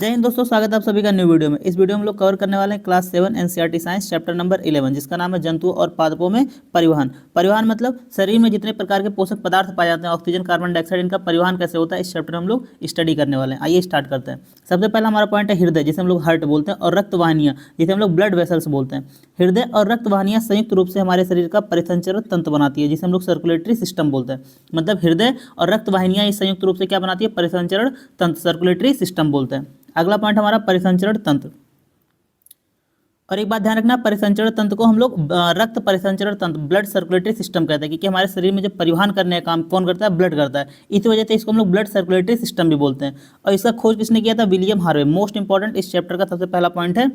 जय हिंद दोस्तों, स्वागत है आप सभी का न्यू वीडियो में। इस वीडियो में हम लोग कवर करने वाले हैं class 7 NCERT science chapter number 11, जिसका नाम है जंतुओं और पादपों में परिवहन। परिवहन मतलब शरीर में जितने प्रकार के पोषक पदार्थ पाए जाते हैं, ऑक्सीजन, कार्बन डाइऑक्साइड, इनका परिवहन कैसे होता है, इस चैप्टर में हम लोग स्टडी करने वाले हैं। आइए स्टार्ट करते हैं। सबसे पहला हमारा पॉइंट है हृदय, जिसे हम लोग हार्ट बोलते हैं, और रक्त वाहिनियाँ, जिसे हम लोग ब्लड वेसल्स बोलते हैं। हृदय और रक्त वाहिनियाँ संयुक्त रूप से हमारे शरीर का परिसंचरण तंत्र बनाती है, जिसे हम लोग सर्कुलेटरी सिस्टम बोलते हैं। मतलब हृदय और रक्त वाहिनियाँ इस संयुक्त रूप से क्या बनाती है, परिसंचरण तंत्र, सर्कुलेटरी सिस्टम बोलते हैं। अगला पॉइंट हमारा परिसंचरण तंत्र। और एक बात ध्यान रखना, परिसंचरण तंत्र को हम लोग रक्त परिसंचरण तंत्र, ब्लड सर्कुलेटरी सिस्टम कहते हैं, क्योंकि हमारे शरीर में जो परिवहन करने का काम कौन करता है, ब्लड करता है। इस वजह से इसको हम लोग ब्लड सर्कुलेटरी सिस्टम भी बोलते हैं। और इसका खोज किसने किया था, विलियम हार्वे। मोस्ट इंपॉर्टेंट इस चैप्टर का सबसे पहला पॉइंट है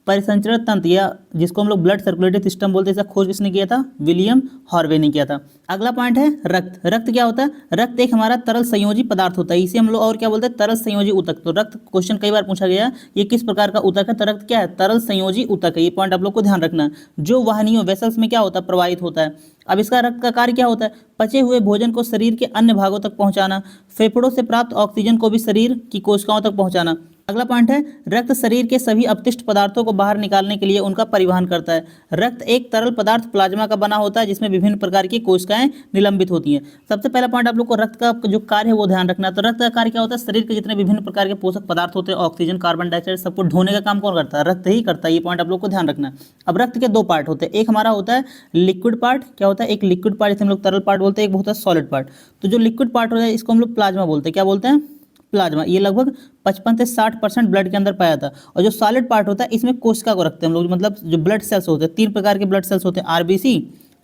परिसंचरण तंत्र, या जिसको हम लोग ब्लड सर्कुलेटरी सिस्टम बोलते हैं, इसका खोज किसने किया था, विलियम हार्वे ने किया था। अगला पॉइंट है रक्त। रक्त क्या होता है, रक्त एक हमारा तरल संयोजी पदार्थ होता है, इसे हम लोग और क्या बोलते हैं, तरल संयोजी ऊतक। तो रक्त क्वेश्चन कई बार पूछा गया, ये किस प्रकार का ऊतक है, तो रक्त क्या है, तरल संयोजी ऊतक है। ये पॉइंट आप लोग को ध्यान रखना है। जो वाहिनियों वेसल्स में क्या होता है, प्रवाहित होता है। अब इसका रक्त का कार्य क्या होता है, पचे हुए भोजन को शरीर के अन्य भागों तक पहुंचाना, फेफड़ों से प्राप्त ऑक्सीजन को भी शरीर की कोशिकाओं तक पहुंचाना। अगला पॉइंट है रक्त शरीर के सभी अपशिष्ट पदार्थों को बाहर निकालने के लिए उनका परिवहन करता है। रक्त एक तरल पदार्थ प्लाज्मा का बना होता है, जिसमें विभिन्न प्रकार की कोशिकाएं निलंबित होती हैं। सबसे पहला पॉइंट आप लोग को रक्त का जो कार्य है वो ध्यान रखना है। तो रक्त का कार्य क्या होता है, शरीर के जितने विभिन्न प्रकार के पोषक पदार्थ होते हैं, ऑक्सीजन, कार्बन डाइऑक्साइड, सबको ढोने का काम कौन करता है, रक्त ही करता है। ये पॉइंट आप लोग को ध्यान रखना है। अब रक्त के दो पार्ट होते हैं, एक हमारा होता है लिक्विड पार्ट, क्या होता है, एक लिक्विड पार्ट जिसे हम लोग तरल पार्ट बोलते हैं, एक होता है सॉलिड पार्ट। तो जो लिक्विड पार्ट होता है इसको हम लोग प्लाज्मा बोलते हैं, क्या बोलते हैं, प्लाज्मा। ये लगभग 55 से 60% ब्लड के अंदर पाया जाता है। और जो सॉलिड पार्ट होता है इसमें कोशिका को रखते हैं हम लोग, मतलब जो ब्लड सेल्स होते हैं, 3 प्रकार के ब्लड सेल्स होते हैं, आरबीसी,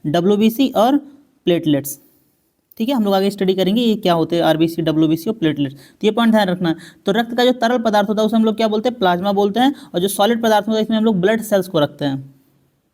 डब्ल्यूबीसी और प्लेटलेट्स। ठीक है, हम लोग आगे स्टडी करेंगे ये क्या होते हैं, आरबीसी, डब्ल्यूबीसी और प्लेटलेट्स। तो ये पॉइंट ध्यान रखना है। तो रक्त का जो तरल पदार्थ होता है उसे हम लोग क्या बोलते हैं, प्लाज्मा बोलते हैं। और जो सॉलिड पदार्थ होता है इसमें हम लोग ब्लड सेल्स को रखते हैं।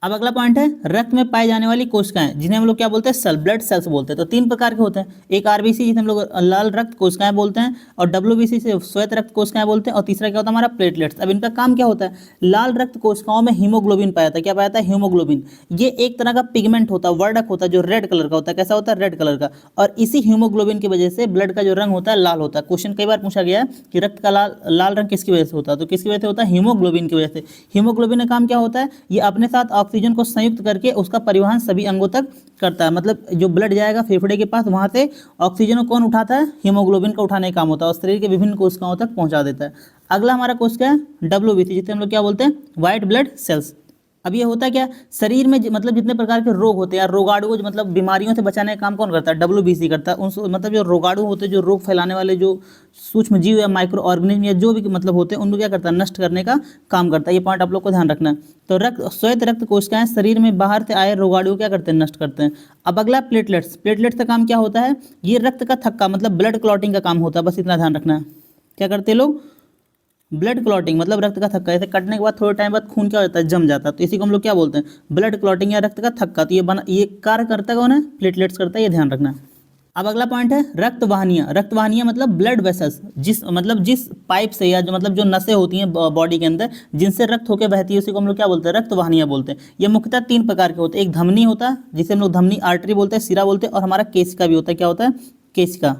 अब अगला पॉइंट है रक्त में पाई जाने वाली कोशिकाएं, जिन्हें हम लोग क्या बोलते हैं, सेल, ब्लड सेल्स बोलते हैं। तो 3 प्रकार के होते हैं, एक आरबीसी जिसे हम लोग लाल रक्त कोशिकाएं बोलते हैं, और डब्ल्यूबीसी से श्वेत रक्त कोशिकाएं बोलते हैं, और तीसरा क्या होता है हमारा प्लेटलेट्स। अब इनका काम क्या होता है, लाल रक्त कोशिकाओं में हीमोग्लोबिन पाया जाता है, क्या पाया जाता है, हीमोग्लोबिन। ये एक तरह का पिगमेंट होता है, वर्णक होता है, जो रेड कलर का होता है। कैसा होता है, रेड कलर का। और इसी हीमोग्लोबिन की वजह से ब्लड का जो रंग होता है लाल होता है। क्वेश्चन कई बार पूछा गया है कि रक्त का लाल रंग किसकी वजह से होता है, तो किसकी वजह से होता है, हीमोग्लोबिन की वजह से। हीमोग्लोबिन का काम क्या होता है, ये अपने साथ ऑक्सीजन को संयुक्त करके उसका परिवहन सभी अंगों तक करता है। मतलब जो ब्लड जाएगा फेफड़े के पास, वहां से ऑक्सीजन को कौन उठाता है, हीमोग्लोबिन का उठाने का काम होता है, और शरीर के विभिन्न कोशिकाओं तक पहुंचा देता है। अगला हमारा कोशिका है डब्ल्यूबीसी, जिसे हम लोग क्या बोलते हैं, व्हाइट ब्लड सेल्स। अब ये होता है क्या, शरीर में मतलब जितने प्रकार के रोग होते हैं, रोगाणु मतलब बीमारियों से बचाने का काम कौन करता है, डब्ल्यूबीसी करता है। उन मतलब जो रोगाणु होते हैं, जो रोग फैलाने वाले जो सूक्ष्म जीव या माइक्रो ऑर्गेनिज्म या जो भी मतलब होते हैं, उनको क्या करता है, नष्ट करने का काम करता है। ये पॉइंट आप लोग को ध्यान रखना है। तो श्वेत रक्त कोशिकाएं शरीर में बाहर से आए रोगाणु क्या करते हैं, नष्ट करते हैं। अब अगला प्लेटलेट्स। प्लेटलेट्स का काम क्या होता है, ये रक्त का थक्का मतलब ब्लड क्लॉटिंग का काम होता है। बस इतना ध्यान रखना है। क्या करते हैं लोग, ब्लड क्लॉटिंग मतलब रक्त का थक्का। ऐसे कटने के बाद थोड़े टाइम बाद खून क्या होता है, जम जाता है। तो इसी को हम लोग क्या बोलते हैं, ब्लड क्लॉटिंग या रक्त का थक्का। तो ये कार्य करता कौन है, प्लेटलेट्स करता है, ये ध्यान रखना। अब अगला पॉइंट है रक्त वाहिनियाँ। रक्त वाहिनियाँ मतलब ब्लड वेसल्स, जिस पाइप से या जो नसें होती हैं बॉडी के अंदर, जिनसे रक्त होकर बहती है, उसी को हम लोग क्या बोलते हैं, रक्त वाहिनियाँ बोलते हैं। ये मुख्यतः 3 प्रकार के होते हैं। एक धमनी होता है, जिसे हम लोग धमनी आर्टरी बोलते हैं, सिरा बोलते हैं, और हमारा केशिका भी होता है। क्या होता है, केशिका,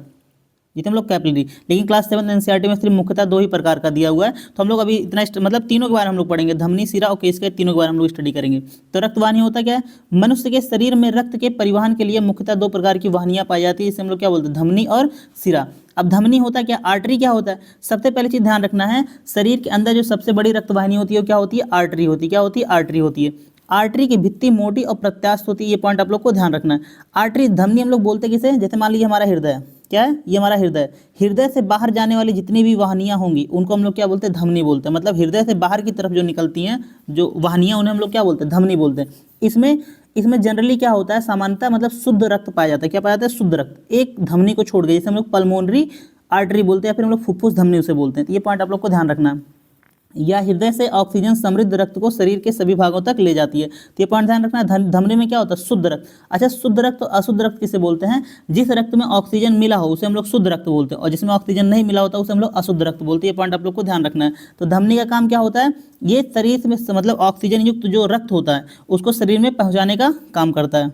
जिसे हम लोग कैपिलरी। लेकिन क्लास 7 एनसीईआरटी में सिर्फ मुख्यतः 2 ही प्रकार का दिया हुआ है। तो हम लोग अभी इतना मतलब तीनों के बारे में हम लोग पढ़ेंगे, धमनी, सिरा और केशिका, तीनों के बारे में हम लोग स्टडी करेंगे। तो रक्त वाहिनी होता क्या है, मनुष्य के शरीर में रक्त के परिवहन के लिए मुख्यतः 2 प्रकार की वाहिनियाँ पाई जाती है, जिसे हम लोग क्या बोलते हैं, धमनी और सिरा। अब धमनी होता क्या, आर्टरी क्या होता है। सबसे पहले चीज ध्यान रखना है, शरीर के अंदर जो सबसे बड़ी रक्त वाहिनी होती है क्या होती है, आर्टरी होती है। क्या होती है, आर्टरी होती है। आर्टरी की भित्ति मोटी और प्रत्यास्थ होती है। ये पॉइंट आप लोग को ध्यान रखना है। आर्टरी, धमनी हम लोग बोलते किसे, जैसे मान लीजिए हमारा हृदय है, क्या है, ये हमारा हृदय। हृदय से बाहर जाने वाली जितनी भी वाहिनियाँ होंगी उनको हम लोग क्या बोलते हैं, धमनी बोलते हैं। मतलब हृदय से बाहर की तरफ जो निकलती हैं जो वाहिनियाँ, उन्हें हम लोग क्या बोलते हैं, धमनी बोलते हैं। इसमें जनरली क्या होता है, सामान्यतः मतलब शुद्ध रक्त पाया जाता है। क्या पाया जाता है, शुद्ध रक्त, एक धमनी को छोड़ के, जैसे हम लोग पल्मोनरी आर्टरी बोलते हैं, या फिर हम लोग फुफ्फुस धमनी उसे बोलते हैं। तो ये पॉइंट आप लोग को ध्यान रखना है। या हृदय से ऑक्सीजन समृद्ध रक्त को शरीर के सभी भागों तक ले जाती है। तो ये पॉइंट ध्यान रखना है। धमनी में क्या होता है, शुद्ध रक्त। अच्छा, शुद्ध रक्त और अशुद्ध रक्त किसे बोलते हैं, जिस रक्त में ऑक्सीजन मिला हो उसे हम लोग शुद्ध रक्त बोलते हैं, और जिसमें ऑक्सीजन नहीं मिला होता उसे हम लोग अशुद्ध रक्त बोलते हैं। ये पॉइंट आप लोग को ध्यान रखना है। तो धमनी का काम क्या होता है, ये शरीर में मतलब ऑक्सीजन युक्त जो रक्त होता है उसको शरीर में पहुँचाने का काम करता है।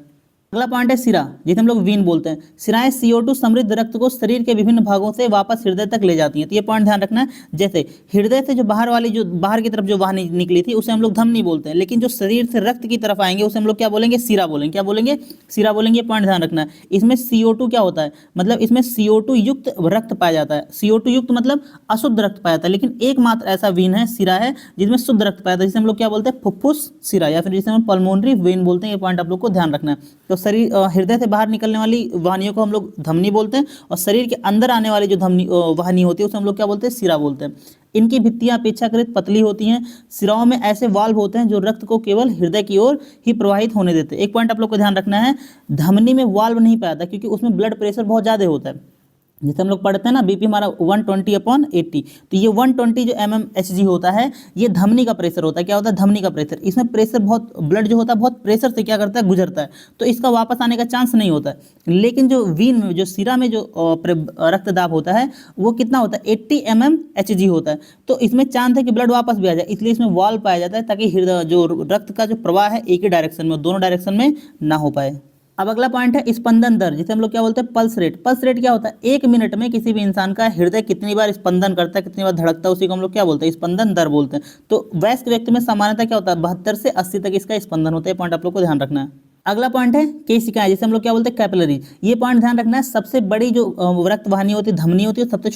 अगला पॉइंट है सिरा, जिसे हम लोग वीन बोलते हैं। सिराएं CO2 समृद्ध रक्त को शरीर के विभिन्न भागों से वापस हृदय तक ले जाती हैं। तो ये पॉइंट ध्यान रखना है। जैसे हृदय से जो बाहर की तरफ जो वाहिनी निकली थी उसे हम लोग धमनी बोलते हैं, लेकिन जो शरीर से रक्त की तरफ आएंगे उसे हम लोग क्या बोलेंगे, सिरा बोलेंगे। क्या बोलेंगे, सिरा बोलेंगे। ये पॉइंट ध्यान रखना है। इसमें CO2 क्या होता है, मतलब इसमें CO2 युक्त रक्त पाया जाता है। CO2 युक्त मतलब अशुद्ध रक्त पाया जाता है, लेकिन एकमात्र ऐसा वीन है, सिरा है, जिसमें शुद्ध रक्त पाया जाता है, जिसे हम लोग क्या बोलते हैं, फुफ्फुस सिरा, या फिर जिसे हम पल्मोनरी वेन बोलते हैं। ये पॉइंट आप लोग को ध्यान रखना है। तो शरीर हृदय से बाहर निकलने वाली वाहिनियों को हम लोग धमनी बोलते हैं, और शरीर के अंदर आने वाली जो धमनी वाहिनी होती है उसे हम लोग क्या बोलते हैं, सिरा बोलते हैं। इनकी भित्तियां अपेक्षाकृत पतली होती हैं। सिराओं में ऐसे वाल्व होते हैं जो रक्त को केवल हृदय की ओर ही प्रवाहित होने देते हैं। एक पॉइंट आप लोग को ध्यान रखना है, धमनी में वाल्व नहीं पाया था क्योंकि उसमें ब्लड प्रेशर बहुत ज़्यादा होता है। जैसे हम लोग पढ़ते हैं ना, बीपी हमारा 120/80, तो ये 120 जो mmHg होता है, ये धमनी का प्रेशर होता है। क्या होता है, धमनी का प्रेशर। इसमें प्रेशर बहुत, ब्लड जो होता है बहुत प्रेशर से क्या करता है, गुजरता है, तो इसका वापस आने का चांस नहीं होता है। लेकिन जो वीन में, जो सिरा में जो रक्तदाब होता है वो कितना होता है, 80 mmHg होता है। तो इसमें चांस है कि ब्लड वापस भी आ जाए, इसलिए इसमें वाल्व पाया जाता है ताकि हृदय जो रक्त का जो प्रवाह है एक ही डायरेक्शन में, दोनों डायरेक्शन में ना हो पाए। अब अगला पॉइंट है स्पंदन दर, जिसे हम लोग क्या बोलते हैं, पल्स रेट। पल्स रेट क्या होता है, एक मिनट में किसी भी इंसान का हृदय कितनी बार स्पंदन करता है, कितनी बार धड़कता है, उसी को हम लोग क्या बोलते हैं, स्पंदन दर बोलते हैं। तो वयस्क व्यक्ति में सामान्यतः क्या होता है, 72 से 80 तक इसका स्पंदन होता है। पॉइंट आप लोग को ध्यान रखना है। अगला पॉइंट है केशिकाएं, जिसे हम लोग क्या बोलते हैं, कैपिलरीज। ये पॉइंट ध्यान रखना है। सबसे बड़ी जो रक्त वाहिनी होती है धमनी होती है, सबसे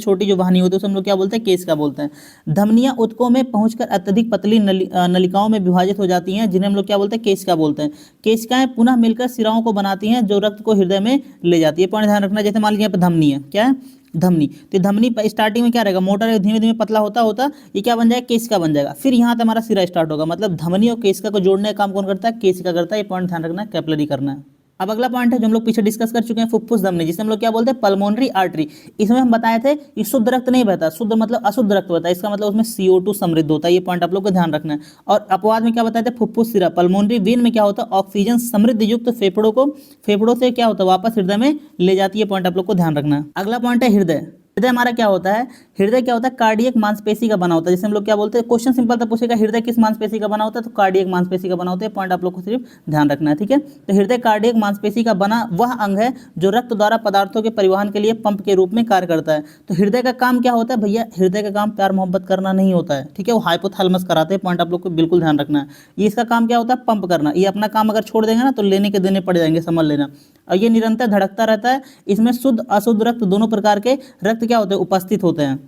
छोटी जो वाहिनी होती है उसे हम लोग क्या बोलते हैं, केशिका बोलते हैं। धमनियां ऊतकों में पहुंचकर अत्यधिक पतली नलिकाओं में विभाजित हो जाती हैं, जिन्हें हम लोग क्या बोलते हैं, केशिका बोलते हैं। केशिकाएं पुनः मिलकर सिराओं को बनाती हैं जो रक्त को हृदय में ले जाती है। पॉइंट ध्यान रखना। जैसे मान लीजिए यहाँ पे धमनी है, क्या है, धमनी। तो धमनी स्टार्टिंग में क्या रहेगा, मोटा है, धीमे धीमे पतला होता होता ये क्या बन जाएगा, केशिका बन जाएगा। फिर यहाँ से हमारा सिरा स्टार्ट होगा। मतलब धमनी और केशिका को जोड़ने का काम कौन करता है, केशिका करता है। ये पॉइंट ध्यान रखना है, कैपिलरी करना है। अब अगला पॉइंट है जो हम लोग पीछे डिस्कस कर चुके हैं, फुफ्फुस धमनी, जिसे हम लोग क्या बोलते हैं, पल्मोनरी आर्टरी। इसमें हम बताए थे कि शुद्ध रक्त नहीं बहता, शुद्ध मतलब अशुद्ध रक्त बहता है। इसका मतलब उसमें CO2 समृद्ध होता है। ये पॉइंट आप लोग को ध्यान रखना है। और अपवाद में क्या बताए थे, फुफ्फुस सिरा। पल्मोनरी वेन में क्या होता है, ऑक्सीजन समृद्ध युक्त फेफड़ों से क्या होता है, वापस हृदय में ले जाती है। पॉइंट आप लोग को ध्यान रखना है। अगला पॉइंट है हृदय। हृदय हमारा क्या होता है, हृदय क्या होता है, कार्डियक मांसपेशी का बना होता है। जैसे हम लोग क्या बोलते हैं, क्वेश्चन सिंपल था, पूछेगा हृदय किस मांसपेशी का बना होता है, तो कार्डियक मांसपेशी का बना होता है। पॉइंट आप लोग को सिर्फ ध्यान रखना है, ठीक है। तो हृदय कार्डियक मांसपेशी का बना वह अंग है जो रक्त द्वारा पदार्थों के परिवहन के लिए पंप के रूप में कार्य करता है। तो हृदय का काम क्या होता है भैया, हृदय का काम प्यार मोहब्बत करना नहीं होता है, ठीक है, वो हाइपोथैलेमस कराते हैं। पॉइंट आप लोग को बिल्कुल ध्यान रखना है। ये इसका काम क्या होता है, पंप करना। ये अपना काम अगर छोड़ देंगे ना तो लेने के देने पड़ जाएंगे, समझ लेना। और ये निरंतर धड़कता रहता है। इसमें शुद्ध अशुद्ध रक्त दोनों प्रकार के रक्त क्या होते हैं, उपस्थित होते हैं।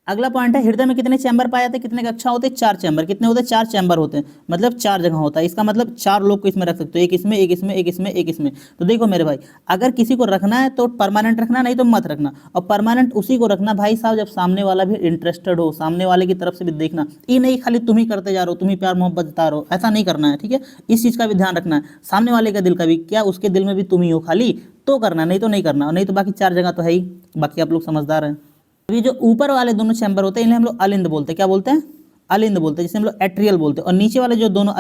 अगला पॉइंट है हृदय में कितने चैम्बर पाए जाते हैं, कितने कक्षा होते हैं, 4 चैम्बर। कितने होते हैं, 4 चैम्बर होते हैं, मतलब 4 जगह होता है। इसका मतलब 4 लोग को इसमें रख सकते हो, एक इसमें, एक इसमें, एक इसमें, एक इसमें। तो देखो मेरे भाई, अगर किसी को रखना है तो परमानेंट रखना, नहीं तो मत रखना। और परमानेंट उसी को रखना भाई साहब जब सामने वाला भी इंटरेस्टेड हो, सामने वाले की तरफ से भी देखना। ये नहीं खाली तुम ही करते जा रहे हो, तुम ही प्यार मोहब्बत जता रहे हो, ऐसा नहीं करना है, ठीक है। इस चीज़ का भी ध्यान रखना है। सामने वाले का दिल का भी, क्या उसके दिल में भी तुम ही हो खाली, तो करना, नहीं तो नहीं करना। नहीं तो बाकी 4 जगह तो है ही, बाकी आप लोग समझदार हैं। ये जो ऊपर वाले दोनों चैम्बर होते हैं इन्हें हम लोग अलिंद बोलते हैं। क्या बोलते हैं, अलिंद बोलते हैं, जिसे हम लोग एट्रियल बोलते हैं। और नीचे वाले जो दोनों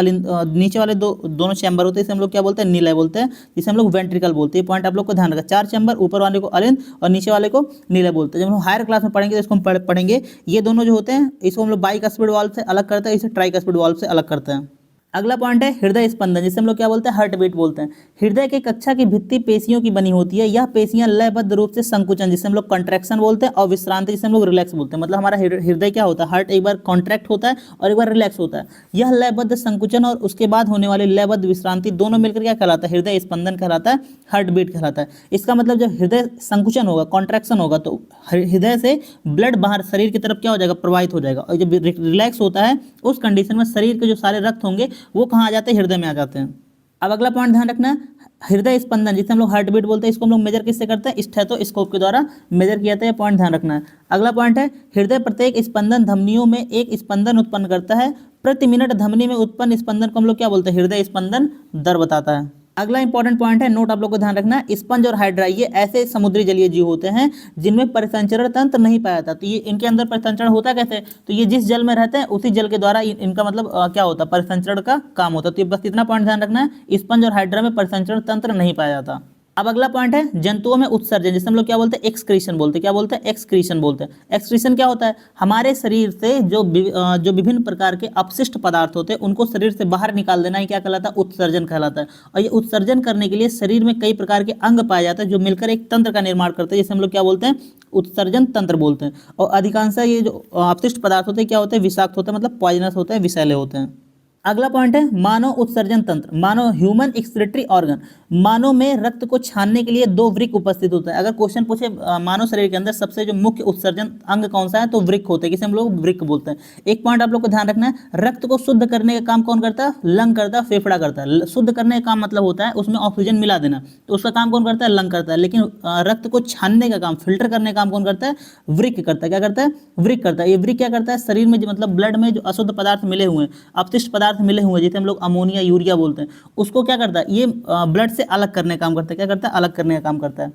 नीचे वाले दोनों चैम्बर होते हैं इसे हम लोग क्या बोलते हैं, नीलय बोलते हैं, जिसे हम लोग वेंट्रिकल बोलते हैं। पॉइंट आप लोग को ध्यान रखा, 4 चैम्बर, ऊपर वाले को अलिंद और नीचे वाले को नीलय बोलते हैं। जब हम हायर क्लास में पढ़ेंगे तो इसको हम पढ़ेंगे, ये दोनों जो होते हैं इसको हम लोग बाइकस्पिड वाल्व से अलग करते हैं, इसे ट्राइकस्पिड वाल्व से अलग करते हैं। अगला पॉइंट है हृदय स्पंदन, जिसे हम लोग क्या बोलते हैं, हार्ट बीट बोलते हैं। हृदय के कक्षा की भित्ति पेशियों की बनी होती है। यह पेशियां लयबद्ध रूप से संकुचन, जिसे हम लोग कंट्रैक्शन बोलते हैं, और विश्रांति, जिसे हम लोग रिलैक्स बोलते हैं। मतलब हमारा हृदय क्या होता है, हार्ट एक बार कॉन्ट्रैक्ट होता है और एक बार रिलैक्स होता है। यह लयबद्ध संकुचन और उसके बाद होने वाली लयबद्ध विश्रांति दोनों मिलकर क्या कहलाता है, हृदय स्पंदन कहलाता है, हार्ट बीट कहलाता है। इसका मतलब जब हृदय संकुचन होगा, कॉन्ट्रैक्शन होगा, तो हृदय से ब्लड बाहर शरीर की तरफ क्या हो जाएगा, प्रवाहित हो जाएगा। और जब रिलैक्स होता है उस कंडीशन में शरीर के जो सारे रक्त होंगे वो कहाँ आ जाते हैं, हृदय में आ जाते हैं। अब अगला पॉइंट ध्यान रखना, हृदय स्पंदन, जिसे हम लोग हार्ट बीट बोलते हैं, इसको हम लोग मेजर किससे करते हैं, स्टेथोस्कोप के द्वारा मेजर किया जाता है। पॉइंट ध्यान रखना है। अगला पॉइंट है हृदय प्रत्येक स्पंदन धमनियों में एक स्पंदन उत्पन्न करता है। प्रति मिनट धमनी में उत्पन्न स्पंदन को हम लोग क्या बोलते हैं, हृदय स्पंदन दर बताता है। अगला इंपॉर्टेंट पॉइंट है, नोट आप लोग को ध्यान रखना है, स्पंज और हाइड्रा ये ऐसे समुद्री जलीय जीव होते हैं जिनमें परिसंचरण तंत्र नहीं पाया जाता। तो ये इनके अंदर परिसंचरण होता कैसे, तो ये जिस जल में रहते हैं उसी जल के द्वारा इनका मतलब क्या होता है, परिसंचरण का काम होता है। तो बस इतना पॉइंट ध्यान रखना है, स्पंज और हाइड्रा में परिसंचरण तंत्र नहीं पाया जाता। अब अगला पॉइंट है जंतुओं में उत्सर्जन, जिसे हम लोग क्या बोलते हैं, एक्सक्रीशन बोलते हैं। क्या बोलते हैं, एक्सक्रीशन बोलते हैं। एक्सक्रीशन क्या होता है, हमारे शरीर से जो विभिन्न प्रकार के अपशिष्ट पदार्थ होते हैं उनको शरीर से बाहर निकाल देना ही क्या कहलाता है, उत्सर्जन कहलाता है। और ये उत्सर्जन करने के लिए शरीर में कई प्रकार के अंग पाए जाते हैं जो मिलकर एक तंत्र का निर्माण करते हैं, जिसे हम लोग क्या बोलते हैं, उत्सर्जन तंत्र बोलते हैं। और अधिकांश ये जो अपशिष्ट पदार्थ होते हैं क्या होते हैं, विषाक्त होते हैं, मतलब पॉइजनस होते हैं, विषैले होते हैं। अगला पॉइंट है मानव उत्सर्जन तंत्र, मानव ह्यूमन एक्सक्रीटरी ऑर्गन। मानव में रक्त को छानने के लिए दो वृक्क उपस्थित होते हैं। अगर क्वेश्चन पूछे मानव शरीर के अंदर सबसे जो मुख्य उत्सर्जन अंग कौन सा है, तो वृक्क होते हैं, किसे हम लोग वृक्क बोलते हैं। एक पॉइंट आप लोग को ध्यान रखना है, रक्त को शुद्ध करने का काम कौन करता है, लंग करता है, फेफड़ा करता है। शुद्ध करने का काम मतलब होता है उसमें ऑक्सीजन मिला देना, तो उसका काम कौन करता है, लंग करता है। लेकिन रक्त को छानने का काम, फिल्टर करने का काम कौन करता है, वृक्क करता है। क्या करता है, वृक्क करता है। ये वृक्क क्या करता है, शरीर में मतलब ब्लड में जो अशुद्ध पदार्थ मिले हुए हैं, अपशिष्ट पदार्थ मिले हुए हैं, जिसे हम लोग अमोनिया, यूरिया बोलते हैं, उसको क्या करता है, ये ब्लड से अलग करने का काम करता है। क्या करता है, अलग करने का काम करता है।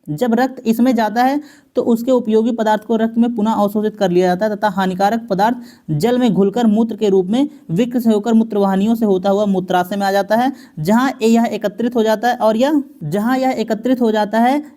जब रक्त इसमें जाता है तो उसके उपयोगी पदार्थ को रक्त में पुनः अवशोषित कर लिया जाता है तथा हानिकारक पदार्थ जल में घुलकर मूत्र के रूप में वृक्क से होकर मूत्रवाहिनियों से होता हुआ मूत्राशय में आ जाता है, जहां यह एकत्रित हो जाता है और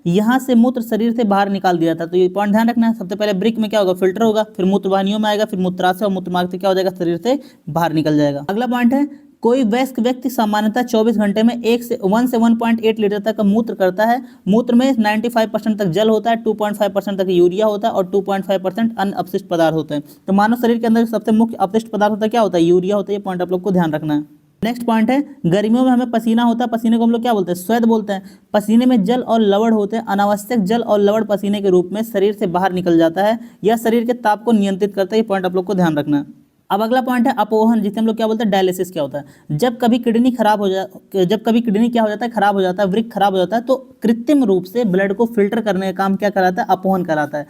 यहाँ से मूत्र शरीर से बाहर निकाल दिया जाता है। तो ये पॉइंट ध्यान रखना है। सबसे पहले वृक्क में क्या होगा, फिल्टर होगा, फिर मूत्रवाहिनियों में आएगा, फिर मूत्राशय और मूत्रमार्ग से क्या हो जाएगा, शरीर से बाहर निकल जाएगा। अगला पॉइंट है कोई वयस्क व्यक्ति सामान्यतः 24 घंटे में 1 से 1.8 लीटर तक का मूत्र करता है। मूत्र में 95% तक जल होता है, 2.5% तक यूरिया होता है और 2.5% अन्य अपशिष्ट पदार्थ होते हैं। तो मानव शरीर के अंदर सबसे मुख्य अपशिष्ट पदार्थ होता है, क्या होता है, यूरिया होता है। ये पॉइंट आप लोग को ध्यान रखना है। नेक्स्ट पॉइंट है गर्मियों में हमें पसीना होता है, पसीने को हम लोग क्या बोलते हैं, स्वेद बोलते हैं। पसीने में जल और लवण होते हैं। अनावश्यक जल और लवण पसीने के रूप में शरीर से बाहर निकल जाता है। यह शरीर के ताप को नियंत्रित करता है। ये पॉइंट आप लोग को ध्यान रखना है। अब अगला पॉइंट है अपोहन, जिसे हम लोग क्या बोलते हैं, डायलिसिस क्या होता है। जब कभी किडनी क्या हो जाता है, खराब हो जाता है, वृक्क खराब हो जाता है, तो कृत्रिम रूप से ब्लड को फिल्टर करने का काम क्या कराता है, अपोहन कराता है।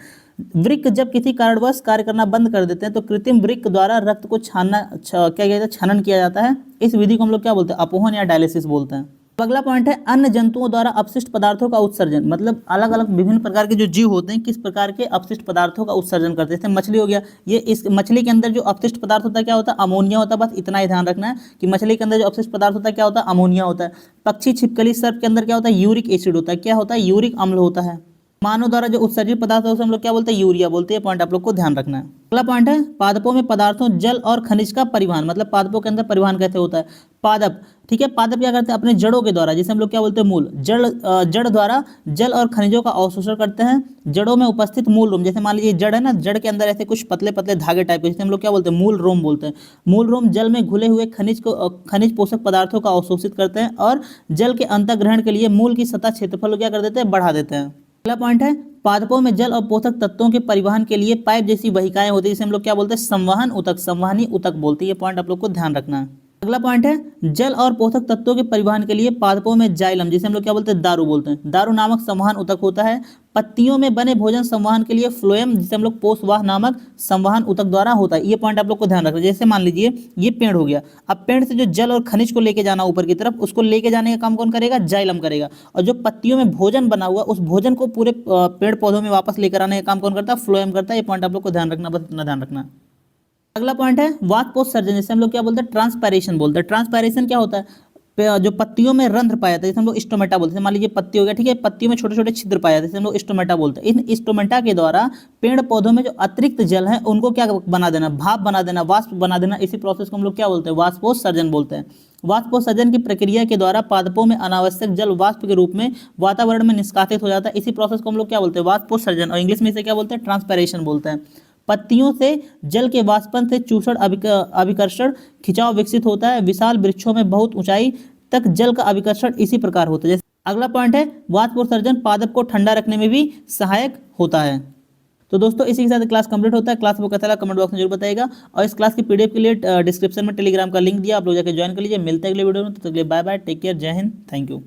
वृक्क जब किसी कारणवश कार्य करना बंद कर देते हैं तो कृत्रिम वृक्क द्वारा रक्त को छानन किया जाता है। इस विधि को हम लोग क्या बोलते हैं, अपोहन या डायलिसिस बोलते हैं। अगला पॉइंट है अन्य जंतुओं द्वारा अपशिष्ट पदार्थों का उत्सर्जन, मतलब अलग अलग विभिन्न प्रकार के जो जीव होते हैं किस प्रकार के अपशिष्ट पदार्थों का उत्सर्जन करते हैं। जैसे मछली हो गया, ये इस मछली के अंदर जो अपशिष्ट पदार्थ होता है क्या होता है, अमोनिया होता है। बस इतना ही ध्यान रखना है कि मछली के अंदर जो अपशिष्ट पदार्थ होता है क्या होता है, अमोनिया होता है। पक्षी, छिपकली, सर्प के अंदर क्या होता है, यूरिक एसिड होता है। क्या होता है, यूरिक अम्ल होता है। मानव द्वारा जो उत्सर्जित पदार्थ है उसे हम लोग क्या बोलते हैं, यूरिया बोलते हैं। पॉइंट आप लोग को ध्यान रखना है। अगला पॉइंट है पादपों में पदार्थों, जल और खनिज का परिवहन, मतलब पादपों के अंदर परिवहन कैसे होता है। पादप, ठीक है, पादप क्या करते हैं, अपने जड़ों के द्वारा, जिसे हम लोग क्या बोलते हैं, मूल, जड़ द्वारा जल और खनिजों का अवशोषण करते हैं। जड़ों में उपस्थित मूल रोम, जैसे मान लीजिए जड़ है ना, जड़ के अंदर ऐसे कुछ पतले पतले धागे टाइप के, जिसे हम लोग क्या बोलते हैं, मूल रोम बोलते हैं। मूल रोम जल में घुले हुए खनिज पोषक पदार्थों का अवशोषित करते हैं और जल के अंतर्ग्रहण के लिए मूल की सतह क्षेत्रफल क्या कर देते हैं, बढ़ा देते हैं। अगला पॉइंट है पादपों में जल और पोषक तत्वों के परिवहन के लिए पाइप जैसी वाहिकाएं होती है, जिसे हम लोग क्या बोलते हैं, संवहन ऊतक, संवहनी ऊतक बोलते हैं। ये पॉइंट आप लोग को ध्यान रखना है। अगला पॉइंट है जल और पोषक तत्वों के परिवहन के लिए पादपों में जाइलम, जिसे हम लोग क्या बोलते हैं, दारू बोलते हैं। दारू नामक संवहन ऊतक होता है। पत्तियों में बने भोजन संवहन के लिए फ्लोएम, जिसे हम लोग पोषवाह नामक संवहन ऊतक द्वारा होता है। ये पॉइंट आप लोग को ध्यान रखना है। जैसे मान लीजिए ये पेड़ हो गया, अब पेड़ से जो जल और खनिज को लेके जाना ऊपर की तरफ, उसको लेके जाने का काम कौन करेगा, जाइलम करेगा। और जो पत्तियों में भोजन बना हुआ उस भोजन को पूरे पेड़ पौधों में वापस लेकर आने का काम कौन करता है, फ्लोएम करता है। ये पॉइंट आप लोग को ध्यान रखना, बस इतना ध्यान रखना। अगला पॉइंट है वाष्पोत्सर्जन, जिसे हम लोग क्या बोलते हैं, ट्रांसपायरेशन बोलते हैं। ट्रांसपायरेशन क्या होता है, जो पत्तियों में रंध्र पाया जाता है, जैसे हम लोग स्टोमेटा बोलते हैं। मान लीजिए पत्ती हो गया, ठीक है, पत्तियों में छोटे छोटे छिद्र पाए जाते हैं, हम लोग स्टोमेटा बोलते हैं। इन स्टोमेटा के द्वारा पेड़ पौधों में जो अतिरिक्त जल है उनको क्या बना देना, भाप बना देना, वाष्प बना देना। इसी प्रोसेस को हम लोग क्या बोलते हैं, वाष्पोत्सर्जन बोलते हैं। वाष्पोत्सर्जन की प्रक्रिया के द्वारा पादपों में अनावश्यक जल वाष्प के रूप में वातावरण में निष्कासित हो जाता है। इसी प्रोसेस को हम लोग क्या बोलते हैं, वाष्पोत्सर्जन, और इंग्लिश में इसे क्या बोलते हैं, ट्रांसपायरेशन बोलते हैं। पत्तियों से जल के वाष्पन से चूषण अभिकर्षण खिंचाव विकसित होता है। विशाल वृक्षों में बहुत ऊंचाई तक जल का अभिकर्षण इसी प्रकार होता है। जैसे अगला पॉइंट है वाष्पोत्सर्जन पादप को ठंडा रखने में भी सहायक होता है। तो दोस्तों इसी के साथ क्लास कंप्लीट होता है। क्लास को कैसा लगा कमेंट बॉक्स में जरूर बताइएगा, और इस क्लास की पीडीएफ के लिए डिस्क्रिप्शन में टेलीग्राम का लिंक दिया, आप लोग जाकर ज्वाइन कर लीजिए। मिलते हैं अगले वीडियो में, तो अगले बाय बाय, टेक केयर, जय हिंद, थैंक यू।